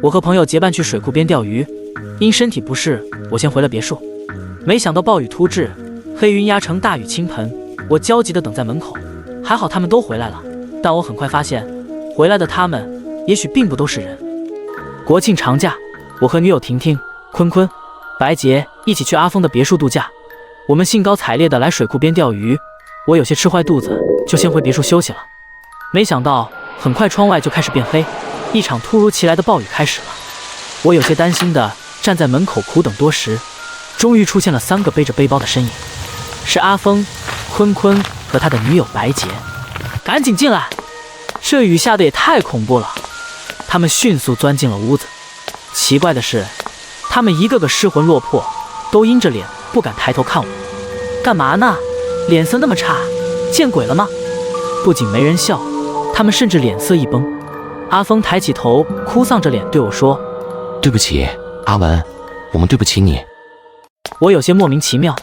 我和朋友结伴去水库边钓鱼，因身体不适，我先回了别墅。没想到暴雨突至，黑云压成大雨倾盆，我焦急地等在门口。还好他们都回来了，但我很快发现，回来的他们也许并不都是人。国庆长假，我和女友婷婷、坤坤、白洁一起去阿峰的别墅度假。我们兴高采烈地来水库边钓鱼，我有些吃坏肚子，就先回别墅休息了。没想到很快窗外就开始变黑，一场突如其来的暴雨开始了。我有些担心地站在门口苦等多时，终于出现了3个背着背包的身影，是阿峰、坤坤和他的女友白洁。赶紧进来，这雨下的也太恐怖了。他们迅速钻进了屋子。奇怪的是，他们一个个失魂落魄，都阴着脸不敢抬头看我。干嘛呢？脸色那么差，见鬼了吗？不仅没人笑，他们甚至脸色一崩。阿峰抬起头，哭丧着脸对我说：对不起，阿文，我们对不起你。我有些莫名其妙，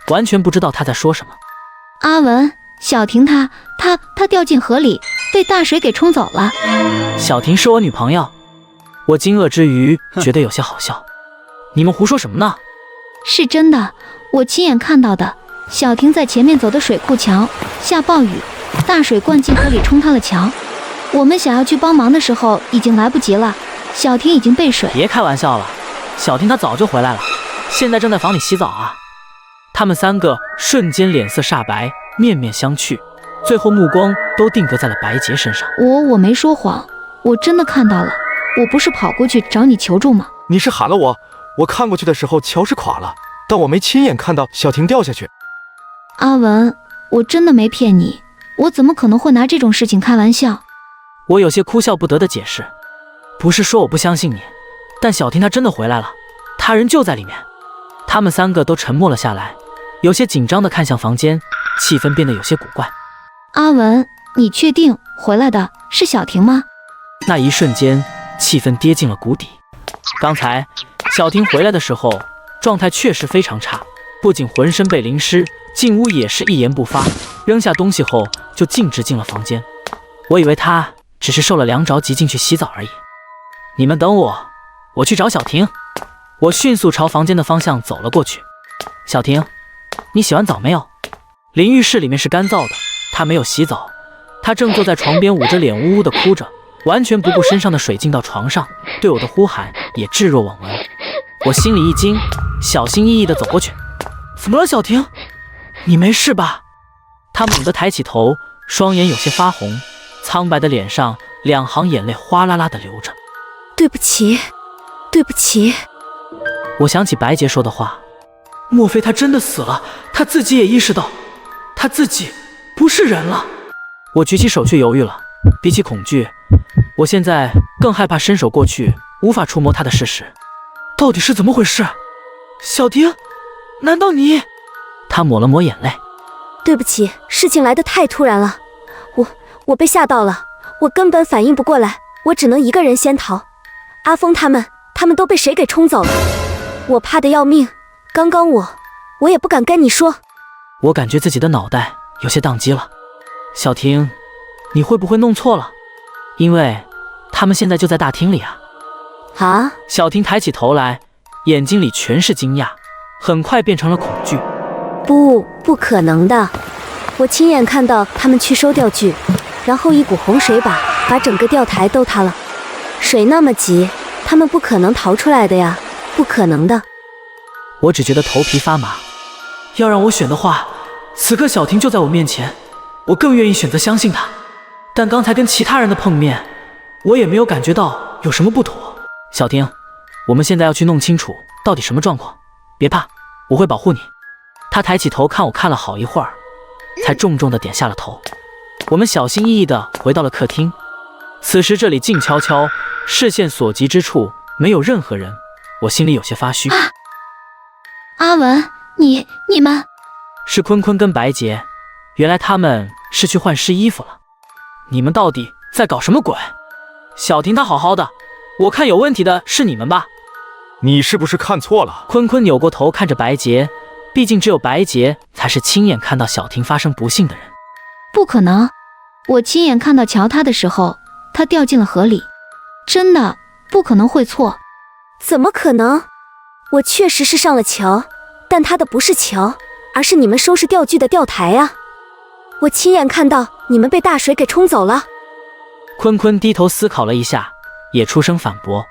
完全不知道他在说什么。阿文，小婷她掉进河里，被大水给冲走了。小婷是我女朋友。我惊愕之余觉得有些好笑。你们胡说什么呢？是真的，我亲眼看到的。小婷在前面走的水库桥，下暴雨，大水灌进河里冲塌了桥。我们想要去帮忙的时候已经来不及了，小婷已经被水。别开玩笑了，小婷她早就回来了，现在正在房里洗澡啊。他们3个瞬间脸色煞白，面面相觑，最后目光都定格在了白洁身上。我没说谎，我真的看到了，我不是跑过去找你求助吗？你是喊了我看过去的时候桥是垮了，但我没亲眼看到小婷掉下去。阿文，我真的没骗你，我怎么可能会拿这种事情开玩笑？我有些哭笑不得的解释，不是说我不相信你，但小婷她真的回来了，他人就在里面。他们3个都沉默了下来，有些紧张地看向房间，气氛变得有些古怪。阿文，你确定回来的是小婷吗？那一瞬间，气氛跌进了谷底。刚才小婷回来的时候，状态确实非常差，不仅浑身被淋湿，进屋也是一言不发，扔下东西后就径直进了房间。我以为她只是受了凉着急进去洗澡而已。你们等我，我去找小婷。我迅速朝房间的方向走了过去。小婷，你洗完澡没有？淋浴室里面是干燥的，她没有洗澡，她正坐在床边捂着脸呜呜地哭着，完全不顾身上的水进到床上，对我的呼喊也置若罔闻。我心里一惊，小心翼翼地走过去。怎么了，小婷？你没事吧？她猛地抬起头，双眼有些发红，苍白的脸上2行眼泪哗啦啦地流着。对不起，对不起。我想起白洁说的话，莫非她真的死了？她自己也意识到，她自己不是人了。我举起手却犹豫了，比起恐惧，我现在更害怕伸手过去无法触摸她的事实。到底是怎么回事？小婷，难道你……她抹了抹眼泪。对不起，事情来得太突然了，我被吓到了，我根本反应不过来，我只能一个人先逃。阿峰他们都被谁给冲走了？我怕得要命，刚刚我也不敢跟你说。我感觉自己的脑袋有些宕机了。小婷，你会不会弄错了？因为他们现在就在大厅里啊。啊？小婷抬起头来，眼睛里全是惊讶，很快变成了恐惧。不可能的，我亲眼看到他们去收钓具，然后一股洪水把整个钓台都塌了。水那么急，他们不可能逃出来的呀，不可能的。我只觉得头皮发麻。要让我选的话，此刻小婷就在我面前，我更愿意选择相信她。但刚才跟其他人的碰面，我也没有感觉到有什么不妥。小婷，我们现在要去弄清楚到底什么状况，别怕，我会保护你。她抬起头看我看了好一会儿，才重重地点下了头。我们小心翼翼地回到了客厅，此时这里静悄悄，视线所及之处没有任何人，我心里有些发虚。阿文，你们是坤坤跟白洁，原来他们是去换湿衣服了。你们到底在搞什么鬼？小婷她好好的，我看有问题的是你们吧？你是不是看错了？坤坤扭过头看着白洁，毕竟只有白洁才是亲眼看到小婷发生不幸的人。不可能，我亲眼看到乔他的时候，他掉进了河里。真的，不可能会错。怎么可能？我确实是上了桥，但它的不是桥，而是你们收拾钓具的钓台啊！我亲眼看到你们被大水给冲走了。坤坤低头思考了一下，也出声反驳：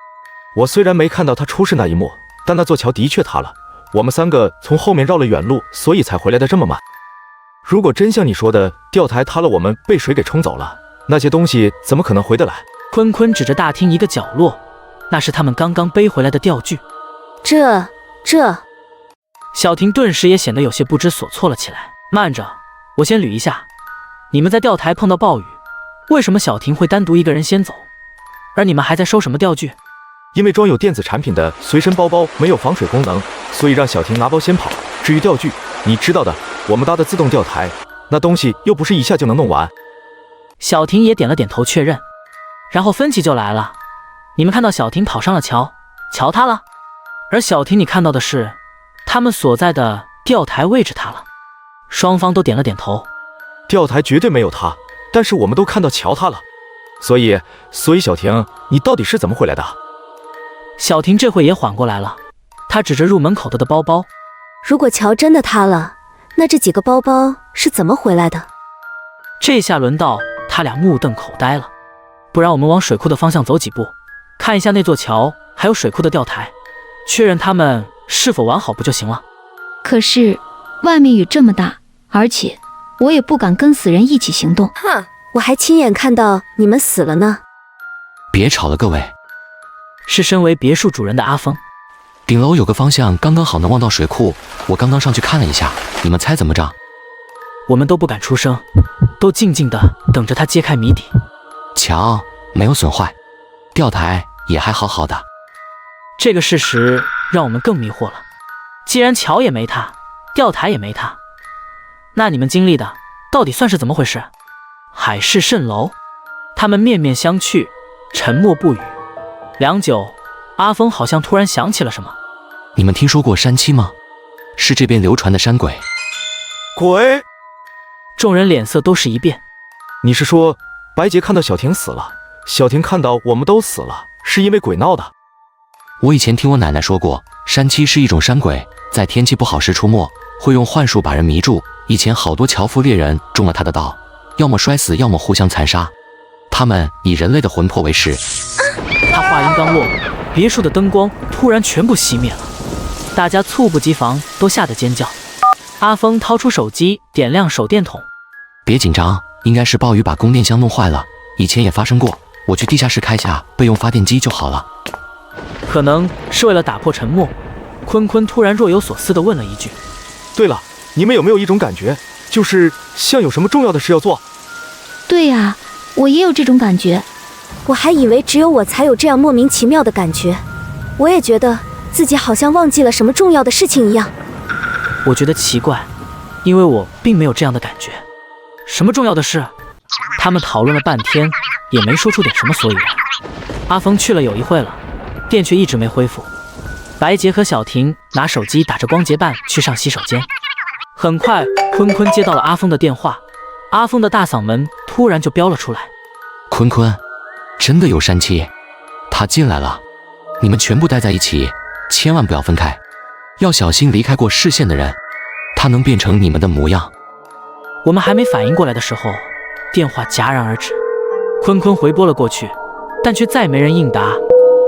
我虽然没看到他出事那一幕，但那座桥的确塌了。我们3个从后面绕了远路，所以才回来的这么慢。如果真像你说的，钓台塌了，我们被水给冲走了，那些东西怎么可能回得来？坤坤指着大厅一个角落，那是他们刚刚背回来的钓具。这……小婷顿时也显得有些不知所措了起来。慢着，我先捋一下，你们在钓台碰到暴雨，为什么小婷会单独一个人先走，而你们还在收什么钓具？因为装有电子产品的随身包包没有防水功能，所以让小婷拿包先跑。至于钓具，你知道的，我们搭的自动钓台，那东西又不是一下就能弄完。小婷也点了点头确认，然后分歧就来了。你们看到小婷跑上了桥，桥塌了，而小婷你看到的是他们所在的钓台位置塌了。双方都点了点头。钓台绝对没有塌，但是我们都看到桥塌了，所以小婷，你到底是怎么回来的？小婷这会也缓过来了，她指着入门口的包包。如果桥真的塌了，那这几个包包是怎么回来的？这下轮到他俩目瞪口呆了。不然我们往水库的方向走几步，看一下那座桥还有水库的钓台，确认他们是否完好不就行了？可是外面雨这么大，而且我也不敢跟死人一起行动。哼，我还亲眼看到你们死了呢。别吵了，各位。是身为别墅主人的阿峰。顶楼有个方向刚刚好能望到水库，我刚刚上去看了一下，你们猜怎么着？我们都不敢出声，都静静地等着他揭开谜底。桥没有损坏，钓台也还好好的。这个事实让我们更迷惑了。既然桥也没塌，钓台也没塌，那你们经历的到底算是怎么回事？海市蜃楼。他们面面相觑，沉默不语。良久，阿峰好像突然想起了什么。你们听说过山七吗？是这边流传的山鬼。鬼？众人脸色都是一变。你是说白洁看到小婷死了，小婷看到我们都死了，是因为鬼闹的？我以前听我奶奶说过，山七是一种山鬼，在天气不好时出没，会用幻术把人迷住。以前好多樵夫猎人中了他的道，要么摔死，要么互相残杀。他们以人类的魂魄为食。他话音刚落，别墅的灯光突然全部熄灭了，大家猝不及防都吓得尖叫。阿峰掏出手机点亮手电筒。别紧张，应该是暴雨把供电箱弄坏了，以前也发生过，我去地下室开下备用发电机就好了。可能是为了打破沉默，坤坤突然若有所思地问了一句：对了，你们有没有一种感觉，就是像有什么重要的事要做？对呀，我也有这种感觉。我还以为只有我才有这样莫名其妙的感觉，我也觉得自己好像忘记了什么重要的事情一样。我觉得奇怪，因为我并没有这样的感觉。什么重要的事？他们讨论了半天，也没说出点什么所以然。阿峰去了有一会了，电却一直没恢复。白洁和小婷拿手机打着光洁棒去上洗手间。很快，坤坤接到了阿峰的电话，阿峰的大嗓门突然就飙了出来：坤坤，真的有山七，他进来了，你们全部待在一起，千万不要分开，要小心离开过视线的人，他能变成你们的模样。我们还没反应过来的时候，电话戛然而止。坤坤回拨了过去，但却再没人应答。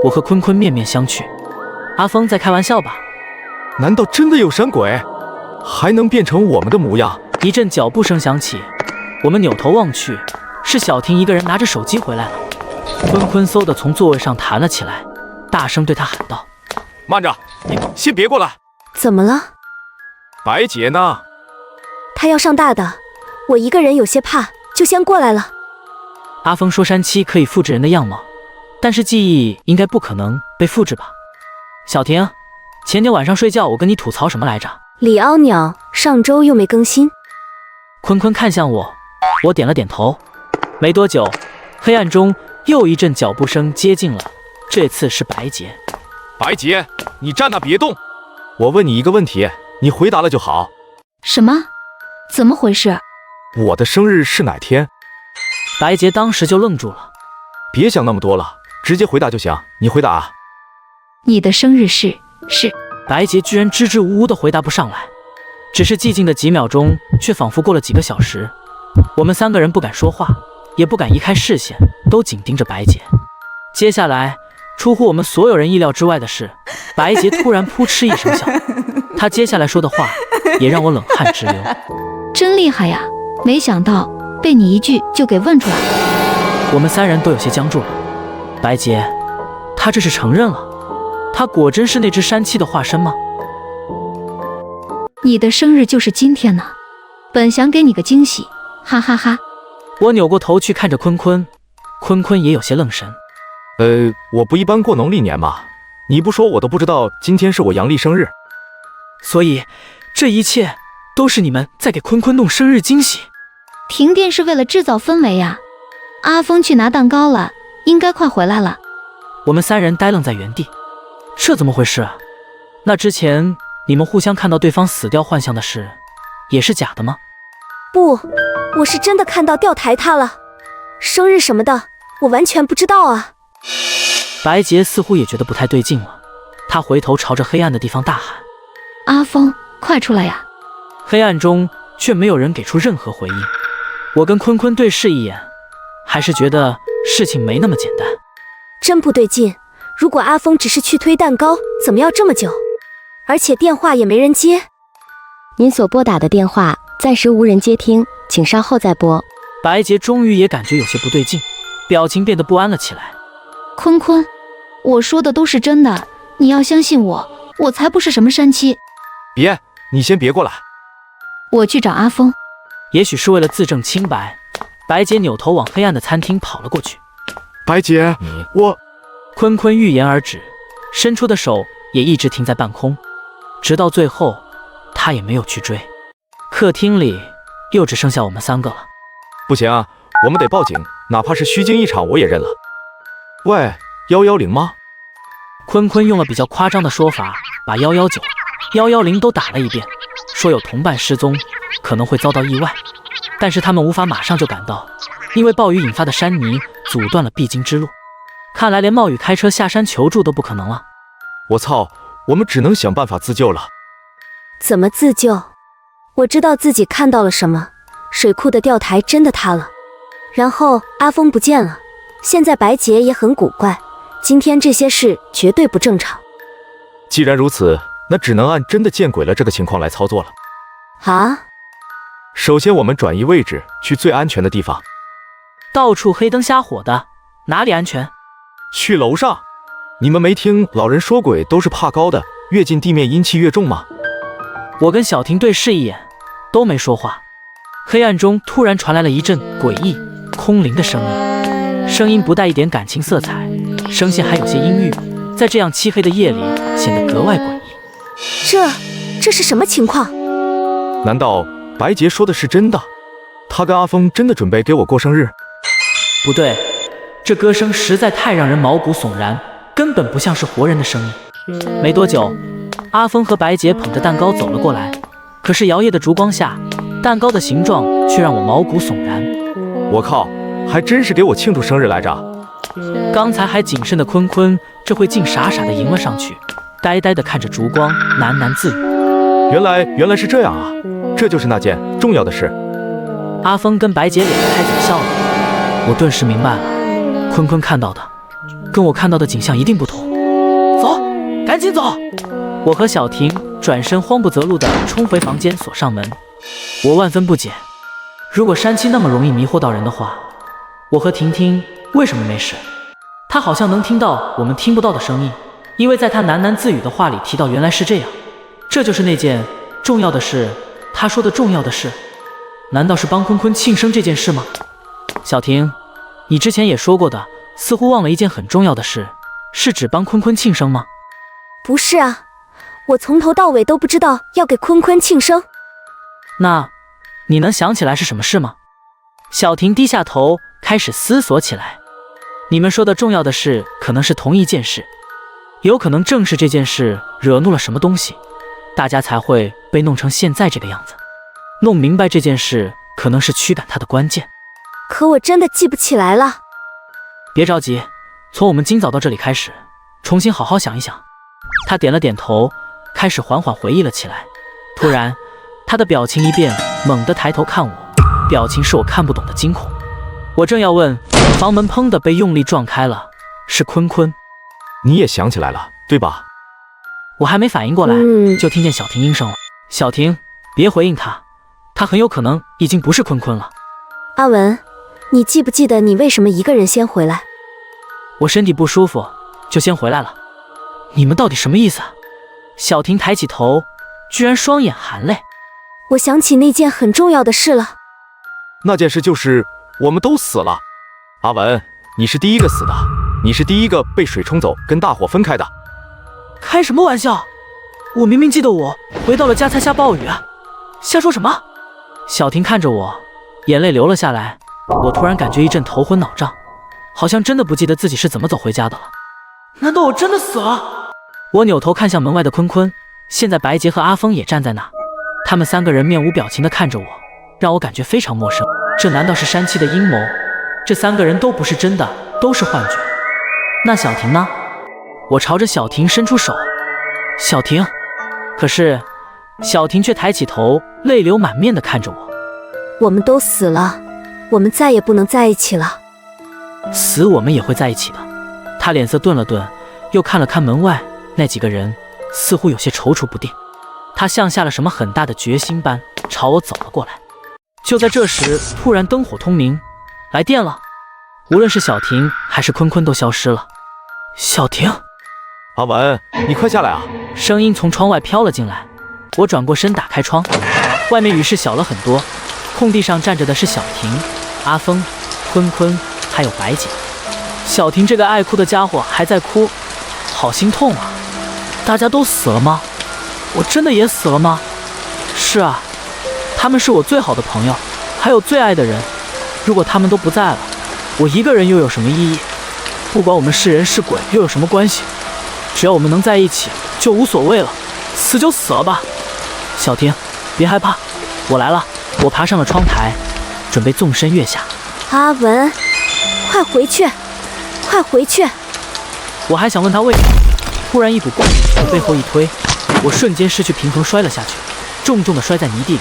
我和坤坤面面相觑。阿峰在开玩笑吧？难道真的有山鬼，还能变成我们的模样？一阵脚步声响起，我们扭头望去，是小婷一个人拿着手机回来了。坤坤嗖地从座位上弹了起来，大声对他喊道：慢着，你先别过来。怎么了？白洁呢？他要上大的，我一个人有些怕，就先过来了。阿峰说山七可以复制人的样貌，但是记忆应该不可能被复制吧？小婷，前天晚上睡觉我跟你吐槽什么来着？李凹鸟上周又没更新。坤坤看向我，我点了点头。没多久，黑暗中又一阵脚步声接近了，这次是白洁。白洁，你站那别动。我问你一个问题，你回答了就好。什么？怎么回事？我的生日是哪天？白洁当时就愣住了。别想那么多了，直接回答就行。你回答啊。你的生日是……白洁居然支支吾吾的回答不上来，只是寂静的几秒钟，却仿佛过了几个小时。我们3个人不敢说话，也不敢移开视线，都紧盯着白洁。接下来，出乎我们所有人意料之外的是，白洁突然扑哧一声笑。她接下来说的话，也让我冷汗直流。真厉害呀！没想到被你一句就给问出来了。我们3人都有些僵住了。白洁，她这是承认了？她果真是那只山七的化身吗？你的生日就是今天呢，本想给你个惊喜，哈哈哈。我扭过头去看着坤坤，坤坤也有些愣神。我不一般过农历年嘛，你不说我都不知道今天是我阳历生日。所以，这一切都是你们在给坤坤弄生日惊喜。停电是为了制造氛围呀。阿峰去拿蛋糕了，应该快回来了。我们3人呆愣在原地，这怎么回事啊？那之前你们互相看到对方死掉幻象的事，也是假的吗？不，我是真的看到吊台塌了。生日什么的，我完全不知道啊。白洁似乎也觉得不太对劲了，她回头朝着黑暗的地方大喊：阿峰，快出来呀！黑暗中却没有人给出任何回应。我跟坤坤对视一眼，还是觉得事情没那么简单。真不对劲，如果阿峰只是去推蛋糕，怎么要这么久？而且电话也没人接。您所拨打的电话暂时无人接听，请稍后再拨。白洁终于也感觉有些不对劲，表情变得不安了起来。坤坤，我说的都是真的，你要相信我，我才不是什么山七。别，你先别过来。我去找阿峰。也许是为了自证清白，白洁扭头往黑暗的餐厅跑了过去。白洁，我……坤坤欲言而止，伸出的手也一直停在半空，直到最后，他也没有去追。客厅里又只剩下我们3个了。不行啊，我们得报警，哪怕是虚惊一场，我也认了。喂，110吗？坤坤用了比较夸张的说法，把119、110都打了一遍，说有同伴失踪，可能会遭到意外，但是他们无法马上就赶到，因为暴雨引发的山泥阻断了必经之路。看来连冒雨开车下山求助都不可能了。我操，我们只能想办法自救了。怎么自救？我知道自己看到了什么，水库的吊台真的塌了，然后阿峰不见了，现在白洁也很古怪，今天这些事绝对不正常。既然如此，那只能按真的见鬼了这个情况来操作了。啊？首先我们转移位置，去最安全的地方。到处黑灯瞎火的，哪里安全？去楼上。你们没听老人说鬼都是怕高的，越近地面阴气越重吗？我跟小婷对视一眼，都没说话。黑暗中突然传来了一阵诡异、空灵的声音，声音不带一点感情色彩，声线还有些阴郁，在这样漆黑的夜里显得格外诡异。这是什么情况？难道白洁说的是真的？她跟阿峰真的准备给我过生日？不对，这歌声实在太让人毛骨悚然，根本不像是活人的声音。没多久，阿峰和白洁捧着蛋糕走了过来，可是摇曳的烛光下，蛋糕的形状却让我毛骨悚然。我靠，还真是给我庆祝生日来着。刚才还谨慎的坤坤，这会竟傻傻的迎了上去，呆呆的看着烛光，喃喃自语：原来是这样啊，这就是那件重要的事。阿峰跟白洁咧着开嘴笑了，我顿时明白了，坤坤看到的跟我看到的景象一定不同。走，赶紧走！我和小婷转身慌不择路地冲回房间，锁上门。我万分不解，如果山七那么容易迷惑到人的话，我和婷婷为什么没事？她好像能听到我们听不到的声音，因为在她喃喃自语的话里提到原来是这样，这就是那件重要的事。她说的重要的事，难道是帮坤坤庆生这件事吗？小婷，你之前也说过的，似乎忘了一件很重要的事，是指帮坤坤庆生吗？不是啊，我从头到尾都不知道要给坤坤庆生。那你能想起来是什么事吗？小婷低下头开始思索起来。你们说的重要的事可能是同一件事，有可能正是这件事惹怒了什么东西，大家才会被弄成现在这个样子。弄明白这件事可能是驱赶他的关键。可我真的记不起来了。别着急，从我们今早到这里开始，重新好好想一想。他点了点头，开始缓缓回忆了起来。突然，他的表情一变，猛地抬头看我，表情是我看不懂的惊恐。我正要问，房门砰的被用力撞开了，是坤坤。你也想起来了，对吧？我还没反应过来，就听见小婷应声了。小婷，别回应他，他很有可能已经不是坤坤了。阿文，你记不记得你为什么一个人先回来？我身体不舒服，就先回来了。你们到底什么意思啊？小婷抬起头，居然双眼含泪。我想起那件很重要的事了。那件事就是我们都死了。阿文，你是第一个死的，你是第一个被水冲走，跟大伙分开的。开什么玩笑！我明明记得我回到了家才下暴雨啊！瞎说什么？小婷看着我，眼泪流了下来。我突然感觉一阵头昏脑胀，好像真的不记得自己是怎么走回家的了。难道我真的死了？我扭头看向门外的坤坤，现在白洁和阿峰也站在那，他们三个人面无表情地看着我，让我感觉非常陌生。这难道是山七的阴谋？这三个人都不是真的，都是幻觉。那小婷呢？我朝着小婷伸出手，小婷，可是小婷却抬起头，泪流满面地看着我。我们都死了，我们再也不能在一起了。死我们也会在一起的。他脸色顿了顿，又看了看门外那几个人，似乎有些踌躇不定。他像下了什么很大的决心般朝我走了过来。就在这时，突然灯火通明，来电了。无论是小婷还是坤坤都消失了。小婷，阿文，你快下来啊！声音从窗外飘了进来。我转过身打开窗，外面雨势小了很多，空地上站着的是小婷、阿峰、坤坤还有白姐。小婷这个爱哭的家伙还在哭，好心痛啊！大家都死了吗？我真的也死了吗？是啊，他们是我最好的朋友，还有最爱的人。如果他们都不在了，我一个人又有什么意义？不管我们是人是鬼又有什么关系？只要我们能在一起就无所谓了，死就死了吧。小婷，别害怕，我来了。我爬上了窗台，准备纵身跃下。阿文，快回去，快回去！我还想问他为什么，突然一股怪力从背后一推，我瞬间失去平衡摔了下去，重重地摔在泥地里，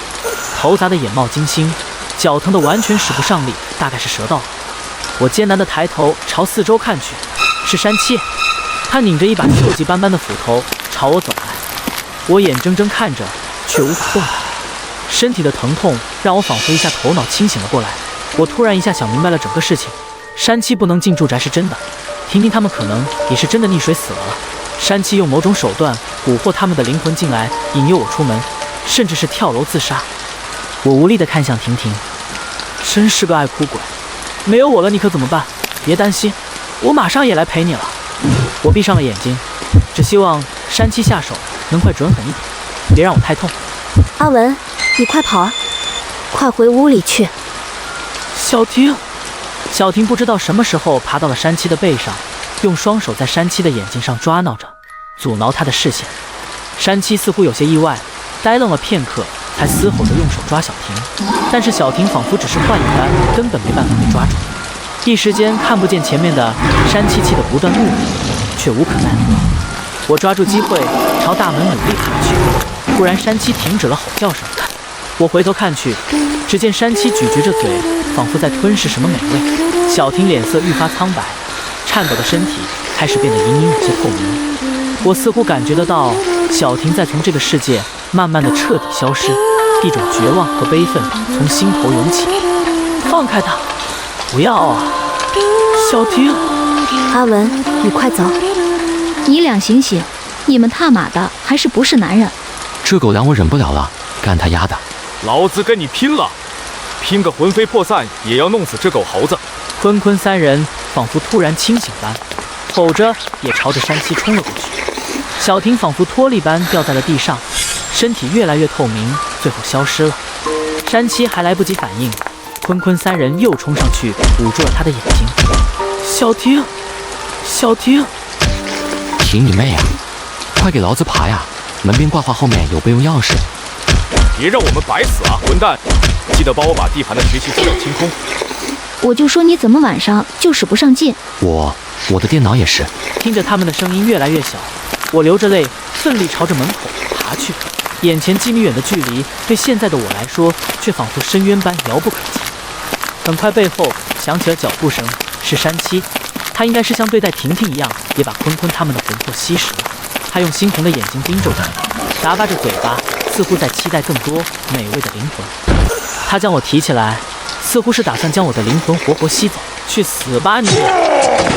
头砸得眼冒金星，脚疼得完全使不上力，大概是折到了。我艰难地抬头朝四周看去，是山七，他拧着一把锈迹斑斑的斧头朝我走来。我眼睁睁看着，却无法动弹。身体的疼痛让我仿佛一下头脑清醒了过来。我突然一下想明白了整个事情，山七不能进住宅是真的，婷婷他们可能也是真的溺水死了。山七用某种手段蛊惑他们的灵魂进来，引诱我出门，甚至是跳楼自杀。我无力地看向婷婷，真是个爱哭鬼。没有我了你可怎么办？别担心，我马上也来陪你了。我闭上了眼睛，只希望山七下手能快准狠一点，别让我太痛。阿文，你快跑啊，快回屋里去。小婷，小婷不知道什么时候爬到了山七的背上，用双手在山七的眼睛上抓挠着，阻挠他的视线。山七似乎有些意外，呆愣了片刻，才嘶吼着用手抓小婷，但是小婷仿佛只是幻影般，根本没办法被抓住。一时间看不见前面的山七，气得不断怒吼，却无可奈何。我抓住机会朝大门努力爬去，突然山七停止了吼叫声。我回头看去，只见山七咀嚼着嘴，仿佛在吞噬什么美味。小婷脸色愈发苍白，颤抖的身体开始变得隐隐有些透明。我似乎感觉得到小婷在从这个世界慢慢的彻底消失，一种绝望和悲愤从心头涌起。放开他！不要啊！小婷！阿文，你快走！你俩醒醒，你们他妈的还是不是男人？这狗粮我忍不了了，干他丫的！老子跟你拼了！拼个魂飞魄散，也要弄死这狗猴子！坤坤三人仿佛突然清醒般，吼着也朝着山七冲了过去。小婷仿佛脱力般掉在了地上，身体越来越透明，最后消失了。山七还来不及反应，坤坤三人又冲上去捂住了他的眼睛。小婷，小婷！停你妹啊！快给老子爬呀！门边挂画后面有备用钥匙。别让我们白死啊，混蛋！记得帮我把地盘的学习资料清空。我就说你怎么晚上就使不上劲。我我的电脑也是。听着他们的声音越来越小，我流着泪，奋力朝着门口爬去。眼前几米远的距离，对现在的我来说，却仿佛深渊般遥不可及。很快，背后响起了脚步声，是山七。他应该是像对待婷婷一样，也把坤坤他们的魂魄吸食了。他用猩红的眼睛盯着我，咂巴着嘴巴，似乎在期待更多美味的灵魂。他将我提起来，似乎是打算将我的灵魂活活吸走。去死吧你！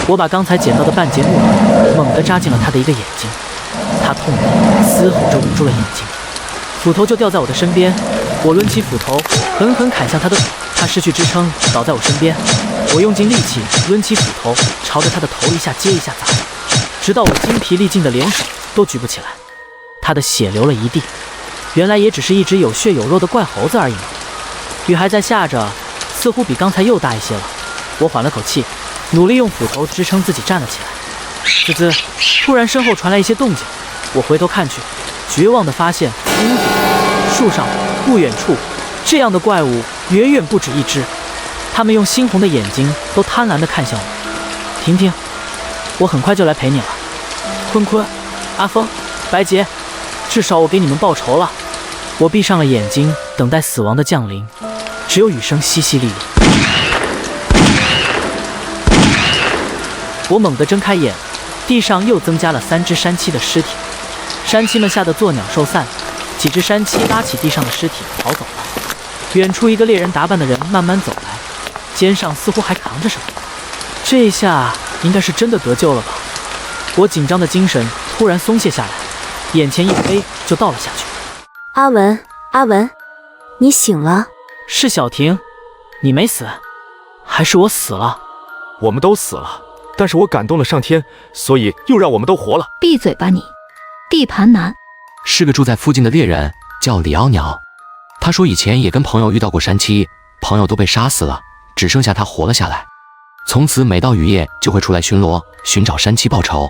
我把刚才捡到的半截木头猛地扎进了他的一个眼睛，他痛得嘶吼着捂住了眼睛，斧头就掉在我的身边。我抡起斧头，狠狠砍向他的头，他失去支撑，倒在我身边。我用尽力气抡起斧头，朝着他的头一下接一下砸着，直到我筋疲力尽的连手都举不起来。他的血流了一地，原来也只是一只有血有肉的怪猴子而已嘛。雨还在下着，似乎比刚才又大一些了。我缓了口气，努力用斧头支撑自己站了起来。吱吱，突然身后传来一些动静，我回头看去，绝望地发现屋顶、树上、不远处，这样的怪物远远不止一只。他们用猩红的眼睛都贪婪地看向我。婷婷，我很快就来陪你了。坤坤、阿峰、白洁，至少我给你们报仇了。我闭上了眼睛，等待死亡的降临，只有雨声淅淅沥沥。我猛地睁开眼，地上又增加了3只山七的尸体。山七们吓得作鸟兽散，几只山七拉起地上的尸体逃走了。远处一个猎人打扮的人慢慢走来，肩上似乎还扛着什么。这一下应该是真的得救了吧？我紧张的精神突然松懈下来，眼前一黑就倒了下去。阿文，阿文，你醒了？是小婷，你没死，还是我死了？我们都死了，但是我感动了上天，所以又让我们都活了。闭嘴吧你！地盘男是个住在附近的猎人，叫李奥鸟。他说以前也跟朋友遇到过山七，朋友都被杀死了，只剩下他活了下来。从此每到雨夜就会出来巡逻，寻找山七报仇。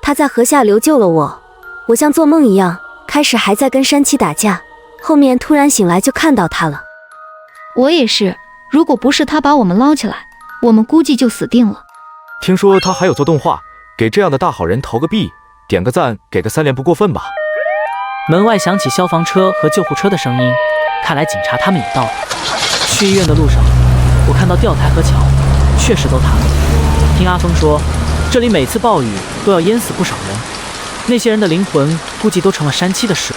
他在河下流救了我，我像做梦一样，开始还在跟山七打架，后面突然醒来就看到他了。我也是，如果不是他把我们捞起来，我们估计就死定了。听说他还有做动画，给这样的大好人投个币，点个赞，给个3连不过分吧？门外响起消防车和救护车的声音，看来警察他们也到了。去医院的路上，我看到吊台和桥确实都塌了。听阿峰说，这里每次暴雨都要淹死不少人，那些人的灵魂估计都成了山七的食物。